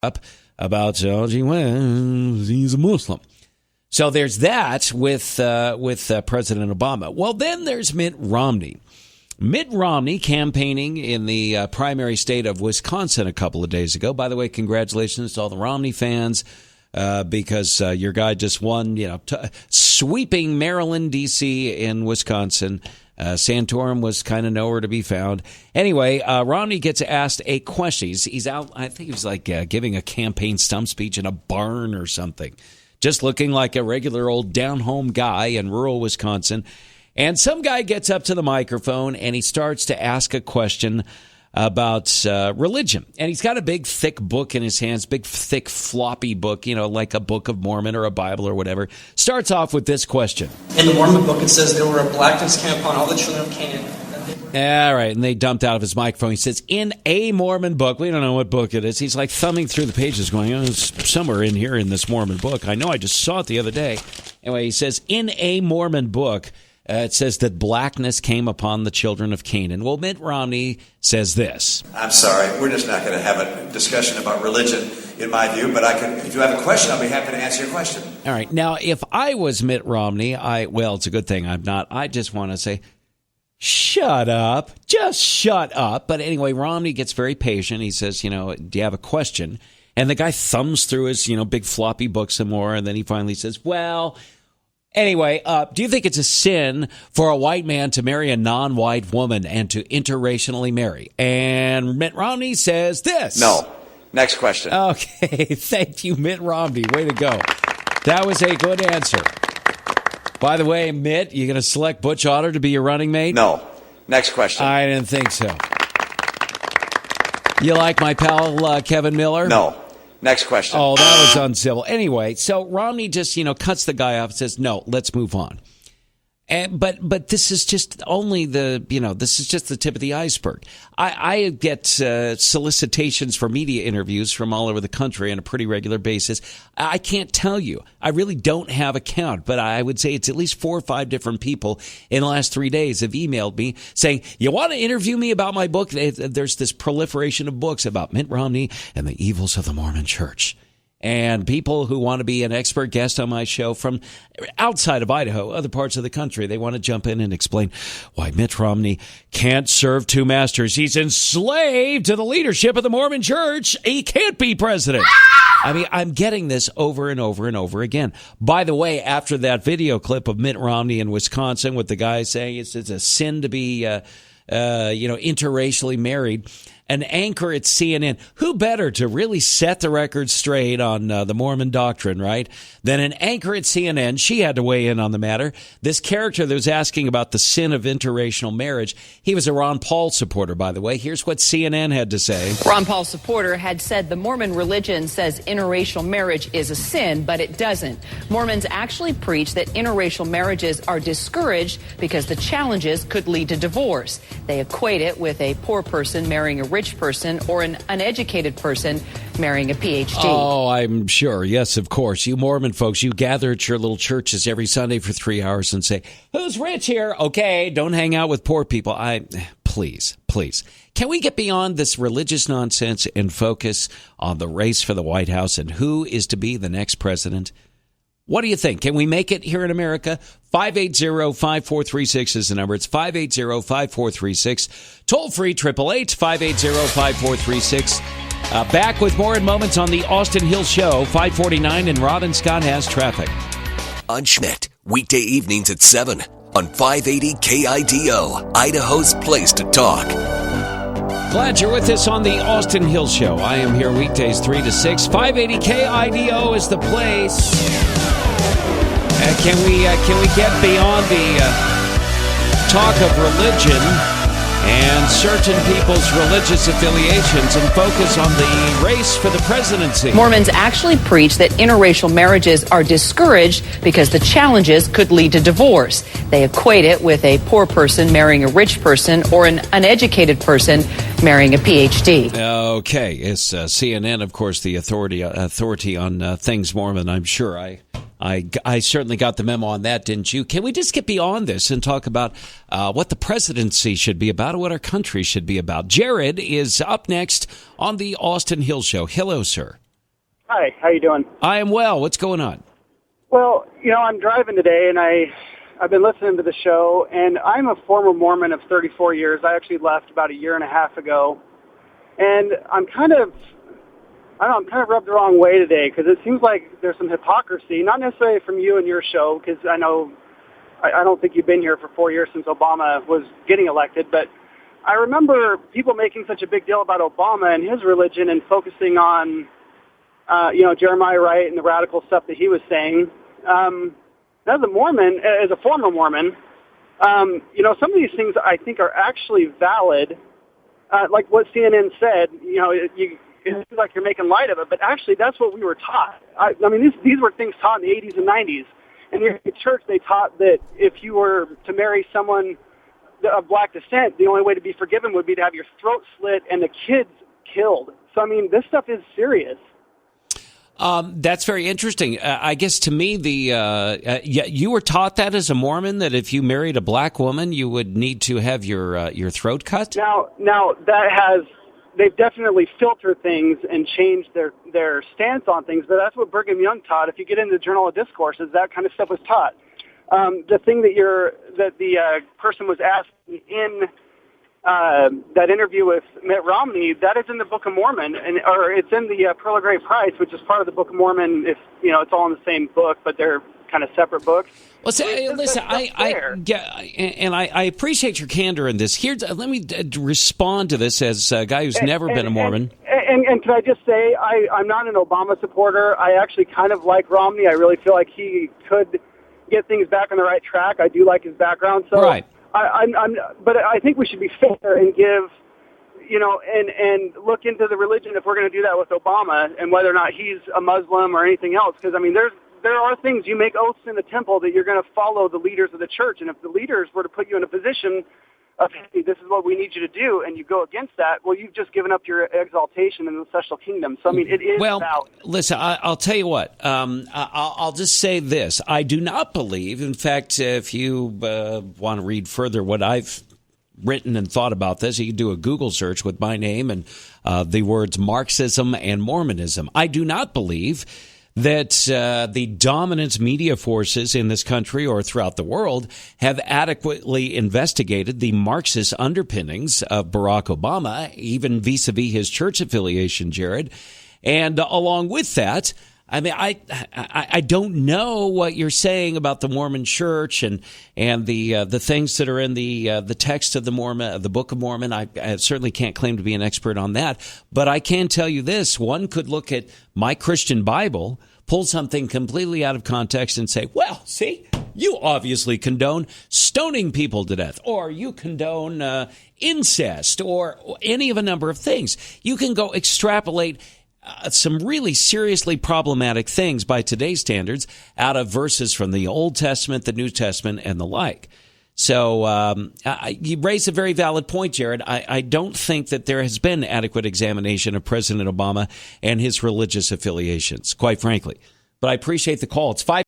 up about, gee, well, he's a Muslim. So there's that with President Obama. Well, then there's Mitt Romney. Mitt Romney campaigning in the primary state of Wisconsin a couple of days ago. By the way, congratulations to all the Romney fans because your guy just won, sweeping Maryland, D.C. in Wisconsin. Santorum was kind of nowhere to be found. Anyway, Romney gets asked a question. He's out, I think he was like giving a campaign stump speech in a barn or something. Just looking like a regular old down-home guy in rural Wisconsin. And some guy gets up to the microphone and he starts to ask a question about religion. And he's got a big, thick book in his hands, big, thick, floppy book, like a Book of Mormon or a Bible or whatever. Starts off with this question. In the Mormon book, it says there were a blackness came upon all the children of Canaan. All right, and they dumped out of his microphone. He says, in a Mormon book. We don't know what book it is. He's like thumbing through the pages going, it's somewhere in here in this Mormon book. I know, I just saw it the other day. Anyway, he says, in a Mormon book, it says that blackness came upon the children of Canaan. Well, Mitt Romney says this. I'm sorry, we're just not going to have a discussion about religion, in my view, but if you have a question, I'll be happy to answer your question. All right, now, if I was Mitt Romney, it's a good thing I'm not. I just want to say, shut up. Just shut up. But anyway, Romney gets very patient. He says, do you have a question? And the guy thumbs through his, big floppy book some more. And then he finally says, well, anyway, do you think it's a sin for a white man to marry a non-white woman and to interracially marry? And Mitt Romney says this. No. Next question. Okay. Thank you, Mitt Romney. Way to go. That was a good answer. By the way, Mitt, you going to select Butch Otter to be your running mate? No. Next question. I didn't think so. You like my pal Kevin Miller? No. Next question. Oh, that was uncivil. Anyway, so Romney just, cuts the guy off and says, no, let's move on. But this is just only this is just the tip of the iceberg. I get solicitations for media interviews from all over the country on a pretty regular basis. I can't tell you. I really don't have a count, but I would say it's at least 4 or 5 different people in the last 3 days have emailed me saying, you want to interview me about my book? There's this proliferation of books about Mitt Romney and the evils of the Mormon Church. And people who want to be an expert guest on my show from outside of Idaho, other parts of the country, they want to jump in and explain why Mitt Romney can't serve 2 masters. He's enslaved to the leadership of the Mormon Church. He can't be president. I mean, I'm getting this over and over and over again. By the way, after that video clip of Mitt Romney in Wisconsin with the guy saying it's a sin to be, interracially married, an anchor at CNN, who better to really set the record straight on the Mormon doctrine, right, than an anchor at CNN? She had to weigh in on the matter. This character that was asking about the sin of interracial marriage, he was a Ron Paul supporter, by the way. Here's what CNN had to say. Ron Paul supporter had said the Mormon religion says interracial marriage is a sin, but it doesn't. Mormons actually preach that interracial marriages are discouraged because the challenges could lead to divorce. They equate it with a poor person marrying a rich person or an uneducated person marrying a PhD. Oh, I'm sure. Yes, of course. You Mormon folks, you gather at your little churches every Sunday for 3 hours and say, who's rich here? Okay, don't hang out with poor people. Please. Can we get beyond this religious nonsense and focus on the race for the White House and who is to be the next president? What do you think? Can we make it here in America? 580-5436 is the number. It's 580-5436. Toll free, 888-580-5436. Back with more in moments on the Austin Hill Show. 549 and Robin Scott has traffic. On Schmidt, weekday evenings at 7 on 580 KIDO, Idaho's place to talk. Glad you're with us on the Austin Hill Show. I am here weekdays 3 to 6. 580 KIDO is the place. Can we get beyond the talk of religion and certain people's religious affiliations and focus on the race for the presidency? Mormons actually preach that interracial marriages are discouraged because the challenges could lead to divorce. They equate it with a poor person marrying a rich person or an uneducated person marrying a PhD. Okay, it's CNN, of course, the authority on things Mormon. I'm sure I certainly got the memo on that, didn't you? Can we just get beyond this and talk about what the presidency should be about, or what our country should be about? Jared is up next on the Austin Hill Show. Hello, sir. Hi, how you doing? I am well. What's going on? Well, I'm driving today, and I've been listening to the show, and I'm a former Mormon of 34 years. I actually left about a year and a half ago, and I'm kind of rubbed the wrong way today because it seems like there's some hypocrisy, not necessarily from you and your show, because I know I don't think you've been here for 4 years since Obama was getting elected, but I remember people making such a big deal about Obama and his religion and focusing on, Jeremiah Wright and the radical stuff that he was saying. As a Mormon, as a former Mormon, some of these things I think are actually valid, like what CNN said. It seems like you're making light of it, but actually that's what we were taught. I mean, these were things taught in the 80s and 90s. And in the church, they taught that if you were to marry someone of black descent, the only way to be forgiven would be to have your throat slit and the kids killed. So, I mean, this stuff is serious. That's very interesting. I guess to me, you were taught that as a Mormon, that if you married a black woman, you would need to have your throat cut? Now they've definitely filtered things and changed their stance on things, but that's what Brigham Young taught. If you get into the Journal of Discourses, that kind of stuff was taught. The thing that the person was asking in that interview with Mitt Romney, that is in the Book of Mormon, or it's in the Pearl of Great Price, which is part of the Book of Mormon. It's all in the same book, but they're kind of separate books. Well, listen, I appreciate your candor in this. Let me respond to this as a guy who's never been a Mormon. And can I just say, I'm not an Obama supporter. I actually kind of like Romney. I really feel like he could get things back on the right track. I do like his background. So right. But I think we should be fair and give, and look into the religion if we're going to do that with Obama and whether or not he's a Muslim or anything else. Because, I mean, there are things, you make oaths in the temple that you're going to follow the leaders of the church. And if the leaders were to put you in a position of, hey, this is what we need you to do, and you go against that, well, you've just given up your exaltation in the celestial kingdom. So, I mean, it is valid. Listen, I'll tell you what. I'll just say this. I do not believe, in fact, if you want to read further what I've written and thought about this, you can do a Google search with my name and the words Marxism and Mormonism. I do not believe that the dominant media forces in this country or throughout the world have adequately investigated the Marxist underpinnings of Barack Obama, even vis-a-vis his church affiliation, Jared. And along with that, I mean, I don't know what you're saying about the Mormon Church and the things that are in the text of the Book of Mormon. I certainly can't claim to be an expert on that, but I can tell you this: one could look at my Christian Bible, pull something completely out of context, and say, "Well, see, you obviously condone stoning people to death, or you condone incest, or any of a number of things." You can go extrapolate some really seriously problematic things by today's standards out of verses from the Old Testament, the New Testament, and the like. So you raise a very valid point, Jared. I don't think that there has been adequate examination of President Obama and his religious affiliations, quite frankly. But I appreciate the call. It's 5